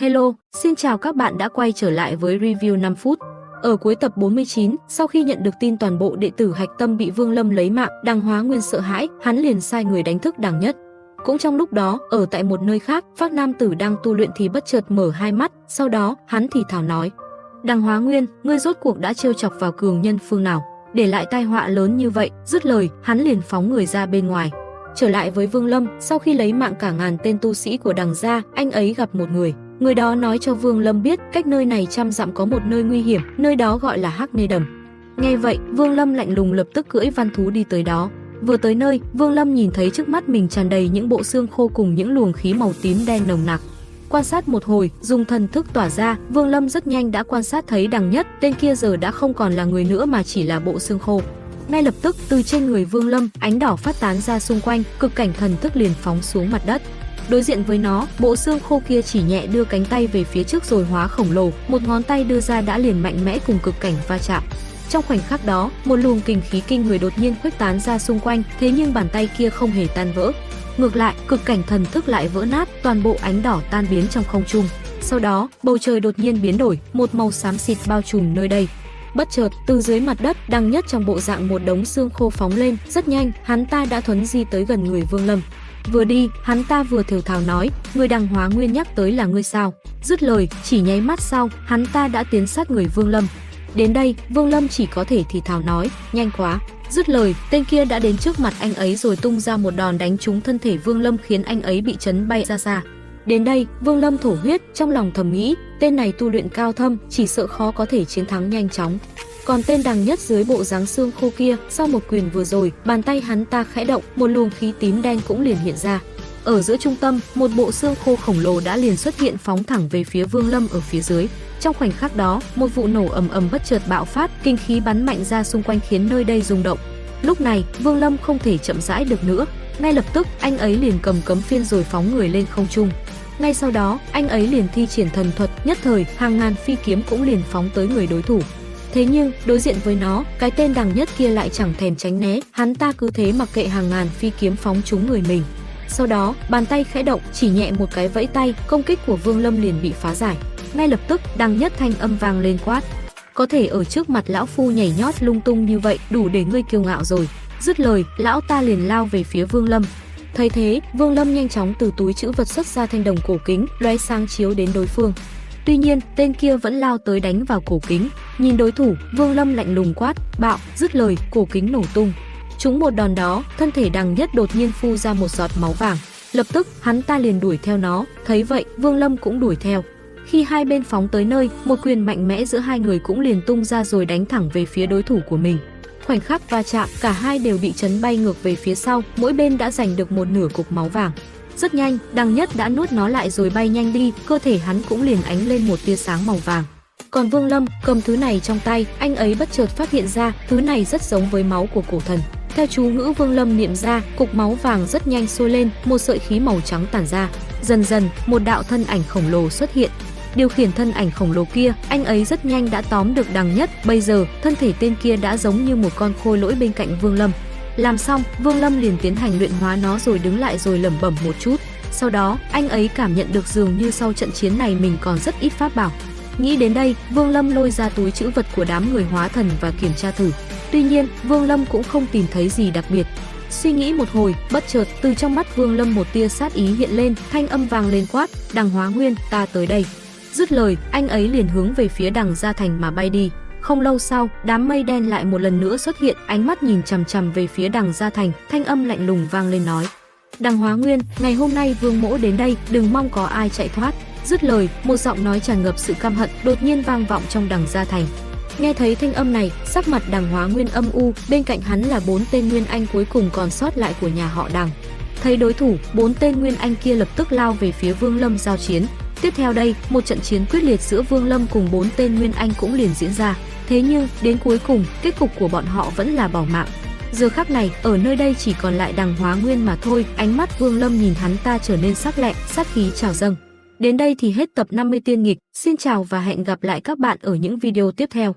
Hello, xin chào các bạn đã quay trở lại với review 5 phút. Ở cuối tập 49, sau khi nhận được tin toàn bộ đệ tử Hạch Tâm bị Vương Lâm lấy mạng, Đằng Hóa Nguyên sợ hãi, hắn liền sai người đánh thức Đằng Nhất. Cũng trong lúc đó, ở tại một nơi khác, Phác nam tử đang tu luyện thì bất chợt mở hai mắt, sau đó, hắn thì thào nói: "Đằng Hóa Nguyên, ngươi rốt cuộc đã trêu chọc vào cường nhân phương nào, để lại tai họa lớn như vậy?" Dứt lời, hắn liền phóng người ra bên ngoài. Trở lại với Vương Lâm, sau khi lấy mạng cả ngàn tên tu sĩ của Đằng gia, anh ấy gặp một người. Người đó nói cho Vương Lâm biết cách nơi này trăm dặm có một nơi nguy hiểm, nơi đó gọi là Hắc Nê Đầm. Nghe vậy, Vương Lâm lạnh lùng lập tức cưỡi văn thú đi tới đó. Vừa tới nơi, Vương Lâm nhìn thấy trước mắt mình tràn đầy những bộ xương khô cùng những luồng khí màu tím đen nồng nặc. Quan sát một hồi, dùng thần thức tỏa ra, Vương Lâm rất nhanh đã quan sát thấy Đằng Nhất, tên kia giờ đã không còn là người nữa mà chỉ là bộ xương khô. Ngay lập tức, từ trên người Vương Lâm, ánh đỏ phát tán ra xung quanh, cực cảnh thần thức liền phóng xuống mặt đất. Đối diện với nó, bộ xương khô kia chỉ nhẹ đưa cánh tay về phía trước rồi hóa khổng lồ, một ngón tay đưa ra đã liền mạnh mẽ cùng cực cảnh va chạm. Trong khoảnh khắc đó, một luồng kình khí kinh người đột nhiên khuếch tán ra xung quanh, thế nhưng bàn tay kia không hề tan vỡ. Ngược lại, cực cảnh thần thức lại vỡ nát, toàn bộ ánh đỏ tan biến trong không trung. Sau đó, bầu trời đột nhiên biến đổi, một màu xám xịt bao trùm nơi đây. Bất chợt, từ dưới mặt đất, Đằng Nhất trong bộ dạng một đống xương khô phóng lên, rất nhanh, hắn ta đã thuấn di tới gần người Vương Lâm. Vừa đi, hắn ta vừa thều thào nói: "Người Đằng Hóa Nguyên nhắc tới là ngươi sao?" Dứt lời, chỉ nháy mắt sau, hắn ta đã tiến sát người Vương Lâm. Đến đây, Vương Lâm chỉ có thể thì thào nói: "Nhanh quá." Dứt lời, tên kia đã đến trước mặt anh ấy rồi tung ra một đòn đánh trúng thân thể Vương Lâm khiến anh ấy bị chấn bay ra xa. Đến đây, Vương Lâm thổ huyết, trong lòng thầm nghĩ, tên này tu luyện cao thâm, chỉ sợ khó có thể chiến thắng nhanh chóng. Còn tên Đằng Nhất dưới bộ dáng xương khô kia, sau một quyền vừa rồi, bàn tay hắn ta khẽ động, một luồng khí tím đen cũng liền hiện ra. Ở giữa trung tâm, một bộ xương khô khổng lồ đã liền xuất hiện phóng thẳng về phía Vương Lâm ở phía dưới. Trong khoảnh khắc đó, một vụ nổ ầm ầm bất chợt bạo phát, kinh khí bắn mạnh ra xung quanh khiến nơi đây rung động. Lúc này, Vương Lâm không thể chậm rãi được nữa, ngay lập tức anh ấy liền cầm cấm phiên rồi phóng người lên không trung. Ngay sau đó, anh ấy liền thi triển thần thuật, nhất thời hàng ngàn phi kiếm cũng liền phóng tới người đối thủ. Thế nhưng, đối diện với nó, cái tên Đằng Nhất kia lại chẳng thèm tránh né, hắn ta cứ thế mặc kệ hàng ngàn phi kiếm phóng trúng người mình. Sau đó, bàn tay khẽ động, chỉ nhẹ một cái vẫy tay, công kích của Vương Lâm liền bị phá giải. Ngay lập tức, Đằng Nhất thanh âm vang lên quát: "Có thể ở trước mặt lão phu nhảy nhót lung tung như vậy, đủ để ngươi kiêu ngạo rồi." Dứt lời, lão ta liền lao về phía Vương Lâm. Thấy thế, Vương Lâm nhanh chóng từ túi trữ vật xuất ra thanh đồng cổ kính, lóe sáng chiếu đến đối phương. Tuy nhiên, tên kia vẫn lao tới đánh vào cổ kính. Nhìn đối thủ, Vương Lâm lạnh lùng quát: "Bạo!" Dứt lời, cổ kính nổ tung. Trúng một đòn đó, thân thể Đằng Nhất đột nhiên phun ra một giọt máu vàng. Lập tức, hắn ta liền đuổi theo nó. Thấy vậy, Vương Lâm cũng đuổi theo. Khi hai bên phóng tới nơi, một quyền mạnh mẽ giữa hai người cũng liền tung ra rồi đánh thẳng về phía đối thủ của mình. Khoảnh khắc va chạm, cả hai đều bị chấn bay ngược về phía sau, mỗi bên đã giành được một nửa cục máu vàng. Rất nhanh, Đằng Nhất đã nuốt nó lại rồi bay nhanh đi, cơ thể hắn cũng liền ánh lên một tia sáng màu vàng. Còn Vương Lâm cầm thứ này trong tay, anh ấy bất chợt phát hiện ra, thứ này rất giống với máu của cổ thần. Theo chú ngữ Vương Lâm niệm ra, cục máu vàng rất nhanh sôi lên, một sợi khí màu trắng tản ra. Dần dần, một đạo thân ảnh khổng lồ xuất hiện. Điều khiển thân ảnh khổng lồ kia, anh ấy rất nhanh đã tóm được Đằng Nhất. Bây giờ, thân thể tên kia đã giống như một con khôi lỗi bên cạnh Vương Lâm. Làm xong, Vương Lâm liền tiến hành luyện hóa nó rồi đứng lại rồi lẩm bẩm một chút. Sau đó, anh ấy cảm nhận được dường như sau trận chiến này mình còn rất ít pháp bảo. Nghĩ đến đây, Vương Lâm lôi ra túi trữ vật của đám người hóa thần và kiểm tra thử. Tuy nhiên, Vương Lâm cũng không tìm thấy gì đặc biệt. Suy nghĩ một hồi, bất chợt, từ trong mắt Vương Lâm một tia sát ý hiện lên, thanh âm vang lên quát: "Đằng Hóa Nguyên, ta tới đây." Dứt lời, anh ấy liền hướng về phía Đằng Gia Thành mà bay đi. Không lâu sau, đám mây đen lại một lần nữa xuất hiện, ánh mắt nhìn chằm chằm về phía Đằng Gia Thành, thanh âm lạnh lùng vang lên nói: "Đằng Hóa Nguyên, ngày hôm nay Vương mỗ đến đây, đừng mong có ai chạy thoát." Dứt lời, một giọng nói tràn ngập sự căm hận đột nhiên vang vọng trong Đằng Gia Thành. Nghe thấy thanh âm này, sắc mặt Đằng Hóa Nguyên âm u, bên cạnh hắn là 4 tên nguyên anh cuối cùng còn sót lại của nhà họ Đằng. Thấy đối thủ, 4 tên nguyên anh kia lập tức lao về phía Vương Lâm giao chiến. Tiếp theo đây, một trận chiến quyết liệt giữa Vương Lâm cùng 4 tên nguyên anh cũng liền diễn ra. Thế nhưng, đến cuối cùng, kết cục của bọn họ vẫn là bỏ mạng. Giờ khắc này, ở nơi đây chỉ còn lại Đằng Hóa Nguyên mà thôi. Ánh mắt Vương Lâm nhìn hắn ta trở nên sắc lẹm, sát khí trào dâng. Đến đây thì hết tập 50 tiên nghịch. Xin chào và hẹn gặp lại các bạn ở những video tiếp theo.